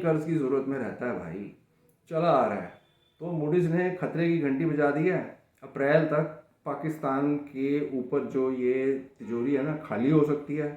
कर्ज की ज़रूरत में रहता है भाई, चला आ रहा है। तो मूडीज़ ने खतरे की घंटी बजा दी है। अप्रैल तक पाकिस्तान के ऊपर जो ये तिजोरी है ना खाली हो सकती है,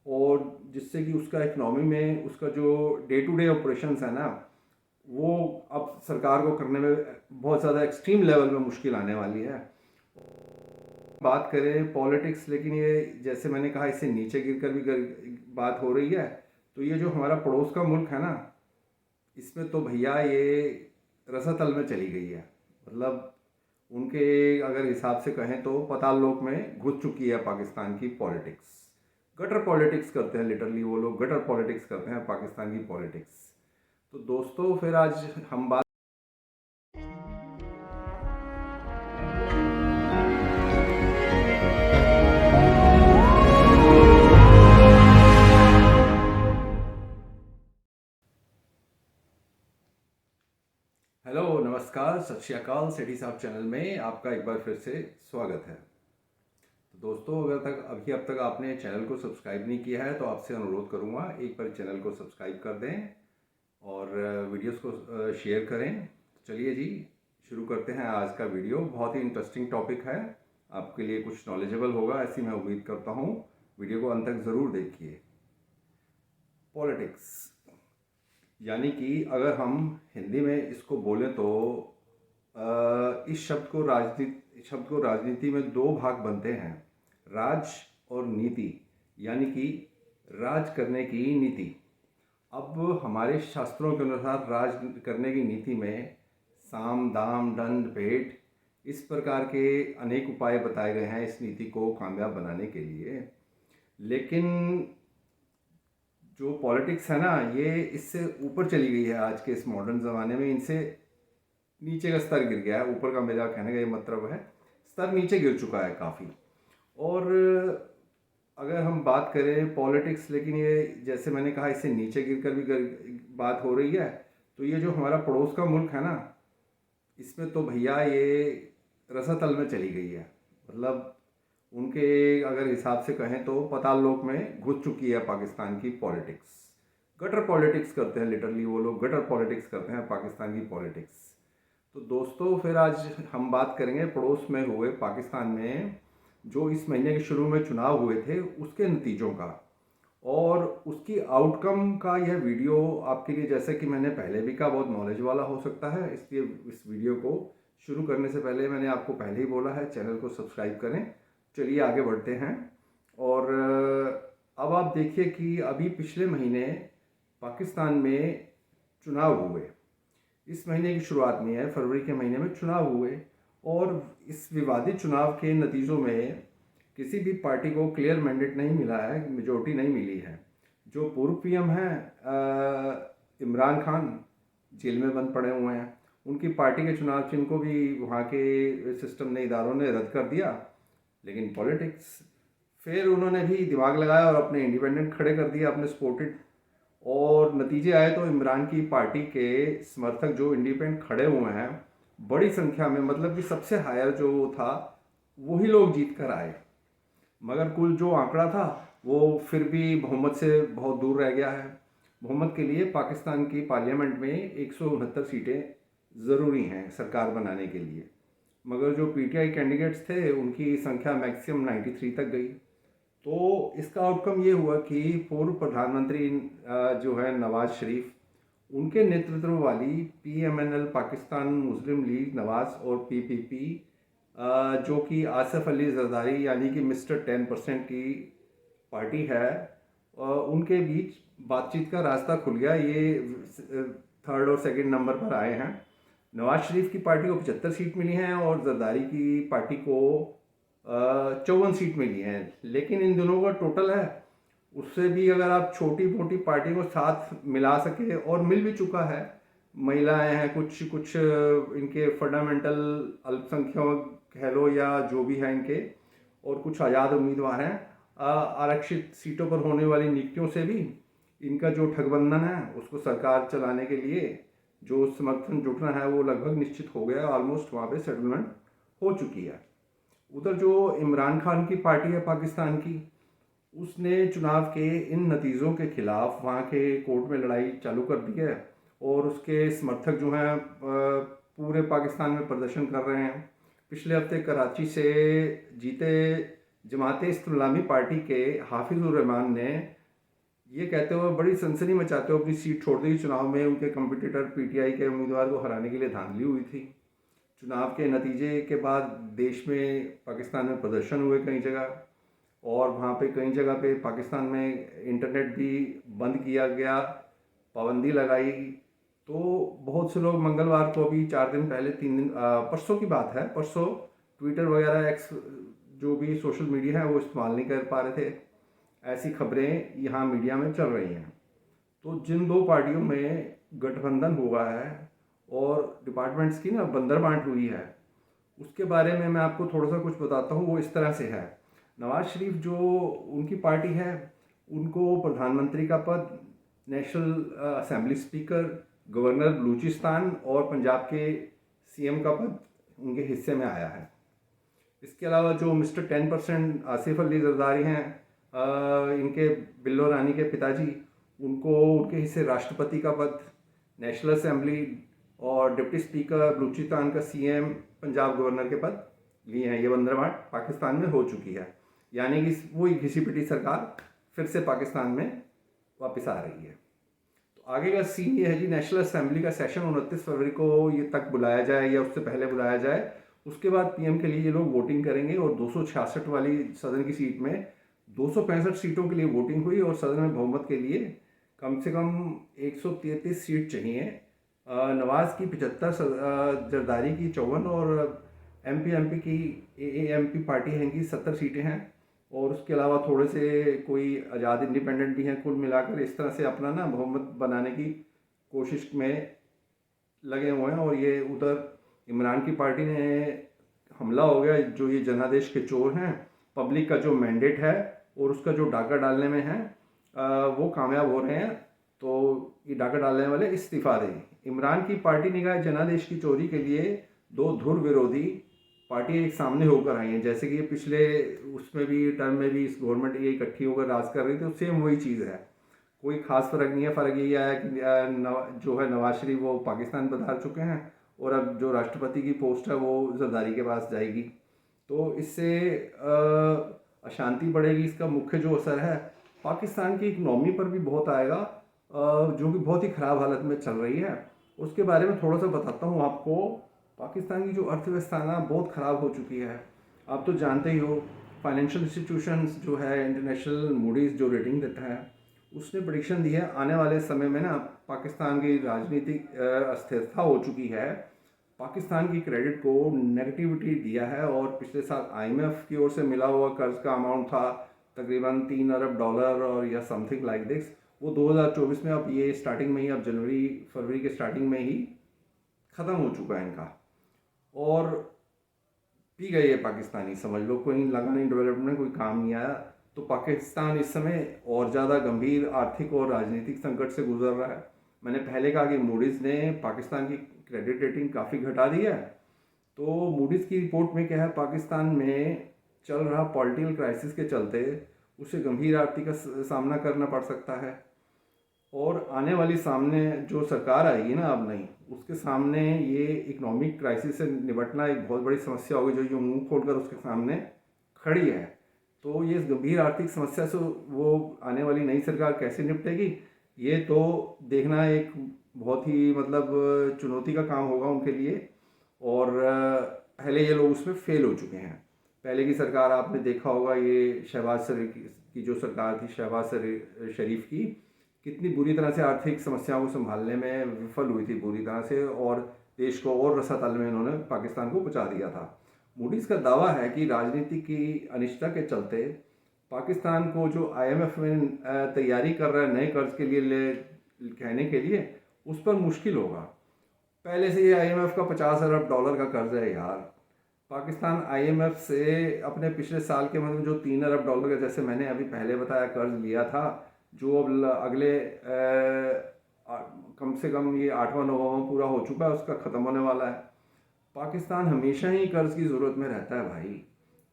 और जिससे कि उसका इकनॉमी में उसका जो डे टू डे ऑपरेशंस है ना, वो अब सरकार को करने में बहुत ज़्यादा एक्सट्रीम लेवल में मुश्किल आने वाली है। बात करें पॉलिटिक्स, लेकिन ये जैसे मैंने कहा इससे नीचे गिरकर भी बात हो रही है। तो ये जो हमारा पड़ोस का मुल्क है ना, इसमें तो भैया ये रसातल में चली गई है। मतलब उनके अगर हिसाब से कहें तो पाताल लोक में घुस चुकी है पाकिस्तान की पॉलिटिक्स। गटर पॉलिटिक्स करते हैं, लिटरली वो लोग गटर पॉलिटिक्स करते हैं पाकिस्तान की पॉलिटिक्स। तो दोस्तों फिर आज हम बात हेलो नमस्कार सत श्री अकाल, सेठी साहब चैनल में आपका एक बार फिर से स्वागत है। तो दोस्तों अभी अब तक आपने चैनल को सब्सक्राइब नहीं किया है तो आपसे अनुरोध करूंगा एक बार चैनल को सब्सक्राइब कर दें और वीडियोस को शेयर करें। चलिए जी, शुरू करते हैं आज का वीडियो। बहुत ही इंटरेस्टिंग टॉपिक है, आपके लिए कुछ नॉलेजेबल होगा ऐसी मैं उम्मीद करता हूँ। वीडियो को अंत तक ज़रूर देखिए। पॉलिटिक्स यानी कि अगर हम हिंदी में इसको बोलें तो इस शब्द को राजनीति में दो भाग बनते हैं, राज और नीति, यानी कि राज करने की नीति। अब हमारे शास्त्रों के अनुसार राज करने की नीति में साम दाम दंड भेंट इस प्रकार के अनेक उपाय बताए गए हैं इस नीति को कामयाब बनाने के लिए। लेकिन जो पॉलिटिक्स है ना, ये इससे ऊपर चली गई है। आज के इस मॉडर्न ज़माने में इनसे नीचे का स्तर गिर गया है। ऊपर का मेरा कहने का ये मतलब है, स्तर नीचे गिर चुका है काफ़ी। और अगर हम बात करें पॉलिटिक्स, लेकिन ये जैसे मैंने कहा इससे नीचे गिरकर भी बात हो रही है। तो ये जो हमारा पड़ोस का मुल्क है ना, इसमें तो भैया ये रसातल में चली गई है। मतलब उनके अगर हिसाब से कहें तो पाताल लोक में घुस चुकी है पाकिस्तान की पॉलिटिक्स। गटर पॉलिटिक्स करते हैं, लिटरली वो लोग गटर पॉलिटिक्स करते हैं पाकिस्तान की पॉलिटिक्स। तो दोस्तों फिर आज हम बात करेंगे पड़ोस में हुए पाकिस्तान में जो इस महीने के शुरू में चुनाव हुए थे उसके नतीजों का और उसकी आउटकम का यह वीडियो आपके लिए, जैसे कि मैंने पहले भी कहा, बहुत नॉलेज वाला हो सकता है। इसलिए इस वीडियो को शुरू करने से पहले मैंने आपको पहले ही बोला है चैनल को सब्सक्राइब करें। चलिए आगे बढ़ते हैं। और अब आप देखिए कि अभी पिछले महीने पाकिस्तान में चुनाव हुए। इस महीने की शुरुआत में है, फरवरी के महीने में चुनाव हुए और इस विवादित चुनाव के नतीजों में किसी भी पार्टी को क्लियर मैंडेट नहीं मिला है, मेजोरिटी नहीं मिली है। जो पूर्व पीएम हैं इमरान खान, जेल में बंद पड़े हुए हैं। उनकी पार्टी के चुनाव चिन्ह को भी वहाँ के सिस्टम ने, इदारों ने रद्द कर दिया। लेकिन पॉलिटिक्स, फिर उन्होंने भी दिमाग लगाया और अपने इंडिपेंडेंट खड़े कर दिया, अपने सपोर्टेड। और नतीजे आए तो इमरान की पार्टी के समर्थक जो इंडिपेंडेंट खड़े हुए हैं बड़ी संख्या में, मतलब कि सबसे हायर जो था वही लोग जीत कर आए। मगर कुल जो आंकड़ा था वो फिर भी बहुमत से बहुत दूर रह गया है। बहुमत के लिए पाकिस्तान की पार्लियामेंट में 169 सीटें ज़रूरी हैं सरकार बनाने के लिए। मगर जो पीटीआई कैंडिडेट्स थे उनकी संख्या मैक्सिमम 93 तक गई। तो इसका आउटकम ये हुआ कि पूर्व प्रधानमंत्री जो है नवाज शरीफ, उनके नेतृत्व वाली पीएमएनएल पाकिस्तान मुस्लिम लीग नवाज और पीपीपी जो कि आसिफ अली जरदारी यानी कि मिस्टर 10% की पार्टी है, उनके बीच बातचीत का रास्ता खुल गया। ये थर्ड और सेकंड नंबर पर आए हैं। नवाज शरीफ की पार्टी को 75 सीट मिली हैं और जरदारी की पार्टी को 54 सीट मिली हैं। लेकिन इन दोनों का टोटल है, उससे भी अगर आप छोटी मोटी पार्टी को साथ मिला सके, और मिल भी चुका है, महिलाएं हैं, कुछ कुछ इनके फंडामेंटल अल्पसंख्यक कह लो या जो भी है इनके, और कुछ आज़ाद उम्मीदवार हैं। आरक्षित सीटों पर होने वाली नियुक्तियों से भी इनका जो ठगबंधन है उसको सरकार चलाने के लिए जो समर्थन जुटना है वो लगभग निश्चित हो गया है। ऑलमोस्ट वहाँ पे सेटलमेंट हो चुकी है। उधर जो इमरान खान की पार्टी है पाकिस्तान की, उसने चुनाव के इन नतीजों के खिलाफ वहाँ के कोर्ट में लड़ाई चालू कर दी है और उसके समर्थक जो हैं पूरे पाकिस्तान में प्रदर्शन कर रहे हैं। पिछले हफ्ते कराची से जीते जमात-ए-इस्लामी पार्टी के हाफिजुर रहमान ने ये कहते हुए बड़ी सनसनी मचाते हुए अपनी सीट छोड़ दी। चुनाव में उनके कंपटीटर पीटीआई के उम्मीदवार को हराने के लिए धांधली हुई थी। चुनाव के नतीजे के बाद देश में पाकिस्तान में प्रदर्शन हुए कई जगह, और वहाँ पे कई जगह पे पाकिस्तान में इंटरनेट भी बंद किया गया, पाबंदी लगाई। तो बहुत से लोग मंगलवार को भी 4 दिन पहले 3 दिन परसों की बात है, परसों ट्विटर वगैरह एक्स जो भी सोशल मीडिया है वो इस्तेमाल नहीं कर पा रहे थे। ऐसी खबरें यहाँ मीडिया में चल रही हैं। तो जिन दो पार्टियों में गठबंधन हुआ है और डिपार्टमेंट्स की ना बंदरबांट हुई है, उसके बारे में मैं आपको थोड़ा सा कुछ बताता हूँ। वो इस तरह से है, नवाज शरीफ जो उनकी पार्टी है उनको प्रधानमंत्री का पद, national assembly speaker, governor Balochistan और पंजाब के सीएम का पद उनके हिस्से में आया है। इसके अलावा जो मिस्टर 10% आसिफ अली जरदारी हैं, इनके बिल्लो रानी के पिताजी, उनको उनके हिस्से राष्ट्रपति का पद, नेशनल असेंबली और डिप्टी स्पीकर, बलूचिस्तान का सीएम, पंजाब गवर्नर के पद लिए हैं। ये बंदरबांट पाकिस्तान में हो चुकी है, यानी कि वही घिसी पिटी सरकार फिर से पाकिस्तान में वापस आ रही है। तो आगे का सीन ये है जी, नेशनल असेंबली का सेशन 29 फरवरी को ये तक बुलाया जाए या उससे पहले बुलाया जाए। उसके बाद पीएम के लिए ये लोग वोटिंग करेंगे और 266 वाली सदन की सीट में 265 सीटों के लिए वोटिंग हुई और सदन में बहुमत के लिए कम से कम 133 सीट चाहिए। नवाज की 75, जरदारी की 54 और एमपी की एएमपी पार्टी है की 70 सीटें हैं, और उसके अलावा थोड़े से कोई आज़ाद इंडिपेंडेंट भी हैं। कुल मिलाकर इस तरह से अपना ना बहुमत बनाने की कोशिश में लगे हुए हैं। और ये उधर इमरान की पार्टी ने हमला हो गया, जो ये जनादेश के चोर हैं, पब्लिक का जो मैंडेट है और उसका जो डाका डालने में है वो कामयाब हो रहे हैं। तो ये डाका डालने वाले इस्तीफा दें। इमरान की पार्टी ने कहा जनादेश की चोरी के लिए दो धुर विरोधी पार्टियां एक सामने होकर आई हैं। जैसे कि ये पिछले उसमें भी टर्म में भी इस गवर्नमेंट ये इकट्ठी होकर राज कर रही थी, तो सेम वही चीज़ है, कोई खास फर्क नहीं है। फ़र्क यही आया कि जो है नवाज शरीफ वो पाकिस्तान पधार चुके हैं और अब जो राष्ट्रपति की पोस्ट है वो जरदारी के पास जाएगी। तो इससे अशांति बढ़ेगी। इसका मुख्य जो असर है पाकिस्तान की इकनॉमी पर भी बहुत आएगा, जो कि बहुत ही ख़राब हालत में चल रही है। उसके बारे में थोड़ा सा बताता हूँ आपको। पाकिस्तान की जो अर्थव्यवस्था ना बहुत ख़राब हो चुकी है। आप तो जानते ही हो, फाइनेंशियल इंस्टीट्यूशंस जो है, इंटरनेशनल मूडीज़ जो रेटिंग देता है, उसने प्रेडिक्शन दी है आने वाले समय में ना पाकिस्तान की राजनीतिक अस्थिरता हो चुकी है। पाकिस्तान की क्रेडिट को नेगेटिविटी दिया है और पिछले साल आईएमएफ की ओर से मिला हुआ कर्ज का अमाउंट था तकरीबन $3 अरब और या समथिंग लाइक दिस, वो 2024 में, अब ये स्टार्टिंग में ही, अब जनवरी फरवरी के स्टार्टिंग में ही ख़त्म हो चुका है इनका। और पी गई है पाकिस्तानी, समझ लो, कोई लगा नहीं, डेवलपमेंट कोई काम नहीं आया। तो पाकिस्तान इस समय और ज़्यादा गंभीर आर्थिक और राजनीतिक संकट से गुजर रहा है। मैंने पहले कहा कि मूडीज़ ने पाकिस्तान की क्रेडिट रेटिंग काफ़ी घटा दी है। तो मूडीज़ की रिपोर्ट में क्या है, पाकिस्तान में चल रहा पॉलिटिकल क्राइसिस के चलते उसे गंभीर आर्थिक का सामना करना पड़ सकता है। और आने वाली सामने जो सरकार आएगी ना अब नई, उसके सामने ये इकोनॉमिक क्राइसिस से निपटना एक बहुत बड़ी समस्या होगी, जो ये मुंह खोलकर उसके सामने खड़ी है। तो ये गंभीर आर्थिक समस्या से वो आने वाली नई सरकार कैसे निपटेगी, ये तो देखना एक बहुत ही मतलब चुनौती का काम होगा उनके लिए। और पहले ये लोग उसमें फेल हो चुके हैं। पहले की सरकार आपने देखा होगा, ये शहबाज शरीफ की जो सरकार थी, शहबाज शरीफ की, कितनी बुरी तरह से आर्थिक समस्याओं को संभालने में विफल हुई थी बुरी तरह से, और देश को और रसातल में इन्होंने पाकिस्तान को पहुंचा दिया था। मूडीज़ का दावा है कि राजनीति की अनिश्चितता के चलते पाकिस्तान को जो आईएमएफ में तैयारी कर रहा है नए कर्ज के लिए कहने के लिए, उस पर मुश्किल होगा। पहले से ये आईएमएफ का $50 अरब का कर्ज है यार। पाकिस्तान आईएमएफ से अपने पिछले साल के मतलब जो $3 अरब का, जैसे मैंने अभी पहले बताया, कर्ज लिया था, जो अब अगले कम से कम ये 8वां-9वां पूरा हो चुका है, उसका ख़त्म होने वाला है। पाकिस्तान हमेशा ही कर्ज की ज़रूरत में रहता है भाई,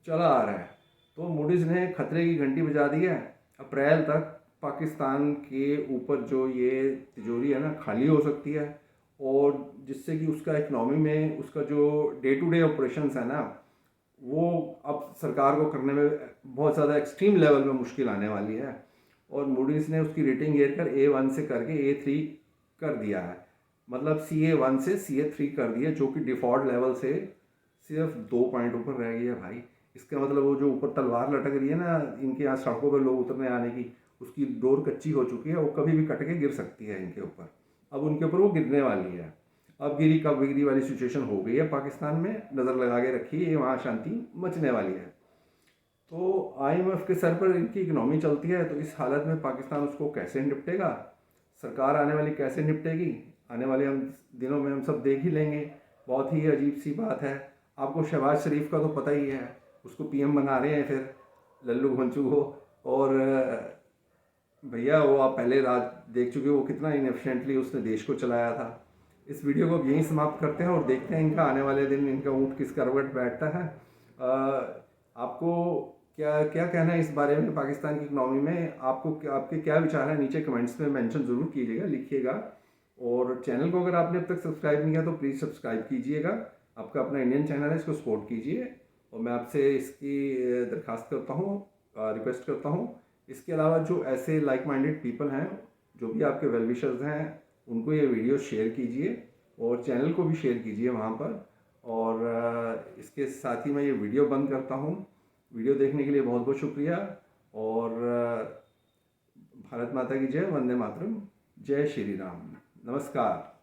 चला आ रहा है। तो मूडीज़ ने खतरे की घंटी बजा दी है। अप्रैल तक पाकिस्तान के ऊपर जो ये तिजोरी है ना खाली हो सकती है, और जिससे कि उसका इकनॉमी में उसका जो डे टू डे ऑपरेशंस है ना, वो अब सरकार को करने में बहुत ज़्यादा एक्सट्रीम लेवल में मुश्किल आने वाली है। और मूडीज़ ने उसकी रेटिंग गिर कर A1 से करके A3 कर दिया है। मतलब CA1 से CA3 कर दिया, जो कि डिफ़ॉल्ट लेवल से सिर्फ 2 पॉइंट ऊपर रह गई है भाई। इसका मतलब वो जो ऊपर तलवार लटक रही है ना इनके यहाँ सड़कों पर लोग उतरने आने की, उसकी डोर कच्ची हो चुकी है, वो कभी भी कट के गिर सकती है इनके ऊपर। अब उनके ऊपर वो गिरने वाली है। अब गिरी कब गिरी वाली सिचुएशन हो गई है पाकिस्तान में, नज़र लगा के रखिए, ये वहाँ शांति मचने वाली है। तो IMF के सर पर इनकी इकनॉमी चलती है, तो इस हालत में पाकिस्तान उसको कैसे निपटेगा, सरकार आने वाली कैसे निपटेगी, आने वाले हम दिनों में हम सब देख ही लेंगे। बहुत ही अजीब सी बात है। आपको शहबाज शरीफ का तो पता ही है, उसको PM बना रहे हैं फिर लल्लू घुंचू हो। और भैया वो आप पहले राज देख चुके हो, वो कितना इनएफिशिएंटली उसने देश को चलाया था। इस वीडियो को अब यहीं समाप्त करते हैं और देखते हैं इनका आने वाले दिन इनका ऊँट किस करवट बैठता है। आपको क्या क्या कहना है इस बारे में, पाकिस्तान की इकनॉमी में आपको आपके क्या विचार हैं, नीचे कमेंट्स में मेंशन ज़रूर कीजिएगा, लिखिएगा। और चैनल को अगर आपने अब तक सब्सक्राइब नहीं किया तो प्लीज़ सब्सक्राइब कीजिएगा। आपका अपना इंडियन चैनल है, इसको सपोर्ट कीजिए। और मैं आपसे इसकी दरख्वास्त करता हूँ, रिक्वेस्ट करता हूँ। इसके अलावा जो ऐसे लाइक माइंडेड पीपल हैं, जो भी आपके वेल विशर्स हैं, उनको ये वीडियो शेयर कीजिए और चैनल को भी शेयर कीजिए वहाँ पर। और इसके साथ ही मैं ये वीडियो बंद करता हूँ। वीडियो देखने के लिए बहुत बहुत शुक्रिया। और भारत माता की जय, वंदे मातरम, जय श्री राम, नमस्कार।